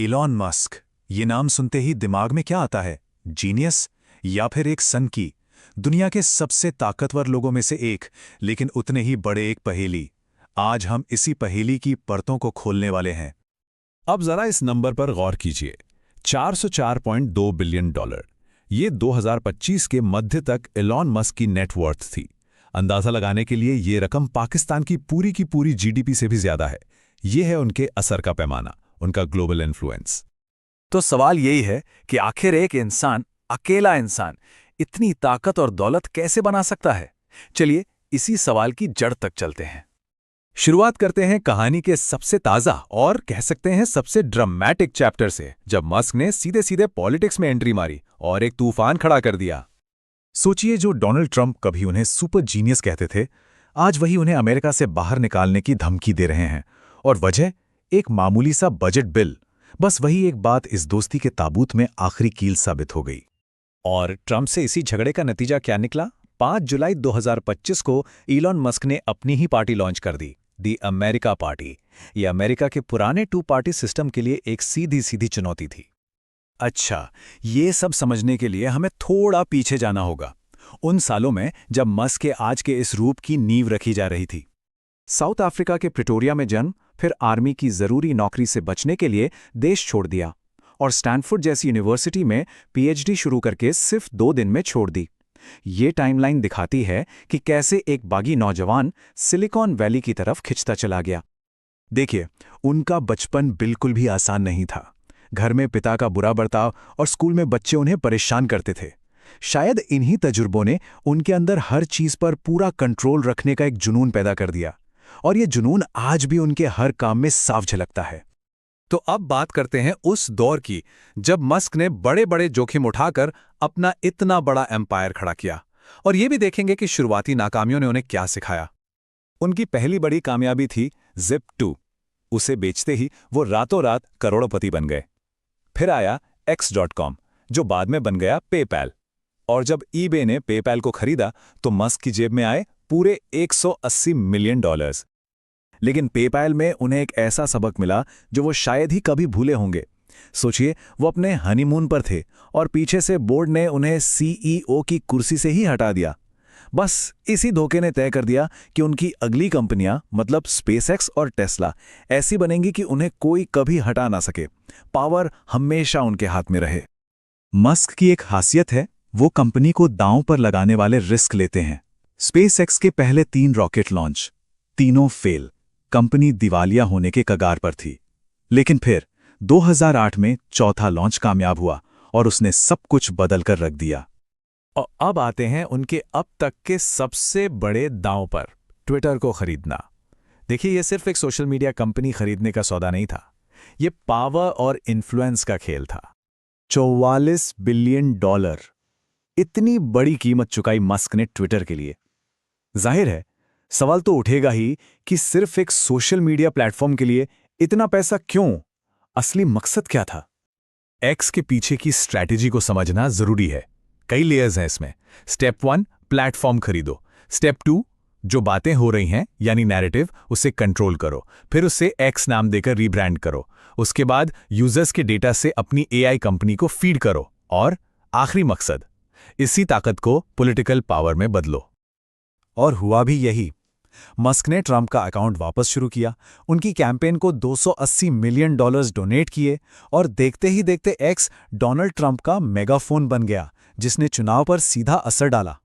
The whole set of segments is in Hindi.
इलॉन मस्क, ये नाम सुनते ही दिमाग में क्या आता है? जीनियस या फिर एक सनकी? दुनिया के सबसे ताकतवर लोगों में से एक, लेकिन उतने ही बड़े एक पहेली। आज हम इसी पहेली की परतों को खोलने वाले हैं। अब जरा इस नंबर पर गौर कीजिए। 404.2 बिलियन डॉलर। ये 2025 के मध्य तक एलॉन मस्क की नेटवर्थ थी। अंदाजा लगाने के लिए ये रकम पाकिस्तान की पूरी जीडीपी से भी ज्यादा है। ये है उनके असर का पैमाना, उनका ग्लोबल इन्फ्लुएंस। तो सवाल यही है कि आखिर एक इंसान, अकेला इंसान, इतनी ताकत और दौलत कैसे बना सकता है? चलिए इसी सवाल की जड़ तक चलते हैं। शुरुआत करते हैं कहानी के सबसे ताजा और कह सकते हैं सबसे ड्रामेटिक चैप्टर से, जब मस्क ने सीधे सीधे पॉलिटिक्स में एंट्री मारी और एक तूफान खड़ा कर दिया। सोचिए, जो डोनाल्ड ट्रंप कभी उन्हें सुपर जीनियस कहते थे, आज वही उन्हें अमेरिका से बाहर निकालने की धमकी दे रहे हैं। और वजह? एक मामूली सा बजट बिल। बस वही एक बात इस दोस्ती के ताबूत में आखिरी कील साबित हो गई। और ट्रंप से इसी झगड़े का नतीजा क्या निकला? 5 जुलाई 2025 को इलॉन मस्क ने अपनी ही पार्टी लॉन्च कर दी, दी अमेरिका पार्टी। ये अमेरिका के पुराने 2 पार्टी सिस्टम के लिए एक सीधी सीधी चुनौती थी। अच्छा, ये सब समझने के लिए हमें थोड़ा पीछे जाना होगा, उन सालों में जब मस्क के आज के इस रूप की नींव रखी जा रही थी। साउथ अफ्रीका के प्रिटोरिया में जन्म, फिर आर्मी की जरूरी नौकरी से बचने के लिए देश छोड़ दिया और स्टैनफोर्ड जैसी यूनिवर्सिटी में पीएचडी शुरू करके सिर्फ 2 दिन में छोड़ दी। ये टाइमलाइन दिखाती है कि कैसे एक बागी नौजवान सिलिकॉन वैली की तरफ खिंचता चला गया। देखिए, उनका बचपन बिल्कुल भी आसान नहीं था। घर में पिता का बुरा बर्ताव और स्कूल में बच्चे उन्हें परेशान करते थे। शायद इन्हीं तजुर्बों ने उनके अंदर हर चीज पर पूरा कंट्रोल रखने का एक जुनून पैदा कर दिया, और ये जुनून आज भी उनके हर काम में साफ झलकता है। तो अब बात करते हैं उस दौर की, जब मस्क ने बड़े बड़े जोखिम उठाकर अपना इतना बड़ा एम्पायर खड़ा किया। और ये भी देखेंगे कि शुरुआती नाकामियों ने उन्हें क्या सिखाया। उनकी पहली बड़ी कामयाबी थी Zip2। उसे बेचते ही वो रातों रात करोड़पति बन गए। फिर आया X.com, जो बाद में बन गया पेपैल। और जब ईबे ने पेपैल को खरीदा तो मस्क की जेब में आए पूरे $180 मिलियन। लेकिन पेपैल में उन्हें एक ऐसा सबक मिला जो वो शायद ही कभी भूले होंगे। सोचिए, वो अपने हनीमून पर थे और पीछे से बोर्ड ने उन्हें सीईओ की कुर्सी से ही हटा दिया। बस इसी धोखे ने तय कर दिया कि उनकी अगली कंपनियां, मतलब स्पेसएक्स और टेस्ला, ऐसी बनेंगी कि उन्हें कोई कभी हटा ना सके। पावर हमेशा उनके हाथ में रहे। मस्क की एक खासियत है, वो कंपनी को दांव पर लगाने वाले रिस्क लेते हैं। स्पेसएक्स के पहले 3 रॉकेट लॉन्च, तीनों फेल। कंपनी दिवालिया होने के कगार पर थी। लेकिन फिर 2008 में चौथा लॉन्च कामयाब हुआ और उसने सब कुछ बदल कर रख दिया। और अब आते हैं उनके अब तक के सबसे बड़े दांव पर, ट्विटर को खरीदना। देखिए, यह सिर्फ एक सोशल मीडिया कंपनी खरीदने का सौदा नहीं था, ये पावर और इन्फ्लुएंस का खेल था। $44 बिलियन, इतनी बड़ी कीमत चुकाई मस्क ने ट्विटर के लिए। जाहिर है, सवाल तो उठेगा ही कि सिर्फ एक सोशल मीडिया प्लेटफॉर्म के लिए इतना पैसा क्यों? असली मकसद क्या था? एक्स के पीछे की स्ट्रैटेजी को समझना जरूरी है। कई लेयर्स हैं इसमें। स्टेप 1, प्लेटफॉर्म खरीदो। स्टेप 2, जो बातें हो रही हैं यानी नैरेटिव, उसे कंट्रोल करो। फिर उसे एक्स नाम देकर रीब्रांड करो। उसके बाद यूजर्स के डेटा से अपनी एआई कंपनी को फीड करो। और आखिरी मकसद, इसी ताकत को पॉलिटिकल पावर में बदलो। और हुआ भी यही। मस्क ने ट्रंप का अकाउंट वापस शुरू किया, उनकी कैंपेन को $280 मिलियन डोनेट किए, और देखते ही देखते एक्स डोनाल्ड ट्रंप का मेगाफोन बन गया, जिसने चुनाव पर सीधा असर डाला।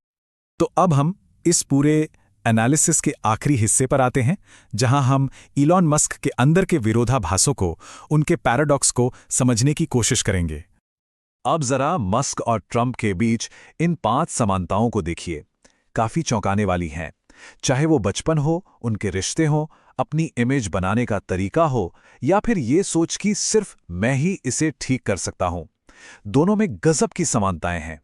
तो अब हम इस पूरे एनालिसिस के आखिरी हिस्से पर आते हैं, जहां हम इलॉन मस्क के अंदर के विरोधाभासों को, उनके पैराडॉक्स को समझने की कोशिश करेंगे। अब जरा मस्क और ट्रंप के बीच इन 5 समानताओं को देखिए। काफी चौंकाने वाली हैं। चाहे वो बचपन हो, उनके रिश्ते हो, अपनी इमेज बनाने का तरीका हो, या फिर ये सोच कि सिर्फ मैं ही इसे ठीक कर सकता हूं, दोनों में गजब की समानताएं हैं।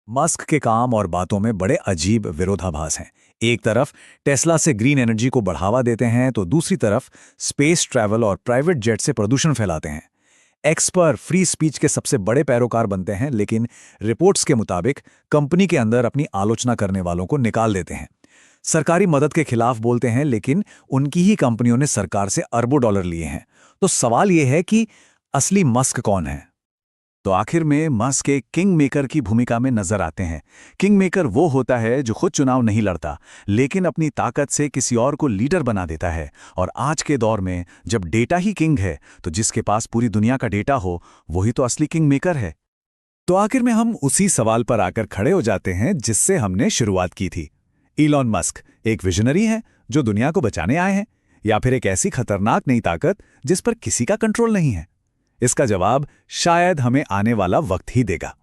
मस्क के काम और बातों में बड़े अजीब विरोधाभास हैं। एक तरफ टेस्ला से ग्रीन एनर्जी को बढ़ावा देते हैं, तो दूसरी तरफ स्पेस ट्रैवल और प्राइवेट जेट से प्रदूषण फैलाते हैं। एक्स पर फ्री स्पीच के सबसे बड़े पैरोकार बनते हैं, लेकिन रिपोर्ट्स के मुताबिक कंपनी के अंदर अपनी आलोचना करने वालों को निकाल देते हैं। सरकारी मदद के खिलाफ बोलते हैं, लेकिन उनकी ही कंपनियों ने सरकार से अरबों डॉलर लिए हैं। तो सवाल यह है कि असली मस्क कौन है? तो आखिर में मस्क एक किंग मेकर की भूमिका में नजर आते हैं। किंग मेकर वो होता है जो खुद चुनाव नहीं लड़ता, लेकिन अपनी ताकत से किसी और को लीडर बना देता है। और आज के दौर में जब डेटा ही किंग है, तो जिसके पास पूरी दुनिया का डेटा हो, वही तो असली किंग मेकर है। तो आखिर में हम उसी सवाल पर आकर खड़े हो जाते हैं जिससे हमने शुरुआत की थी। इलॉन मस्क एक विजनरी है जो दुनिया को बचाने आए हैं, या फिर एक ऐसी खतरनाक नई ताकत जिस पर किसी का कंट्रोल नहीं है? इसका जवाब शायद हमें आने वाला वक्त ही देगा।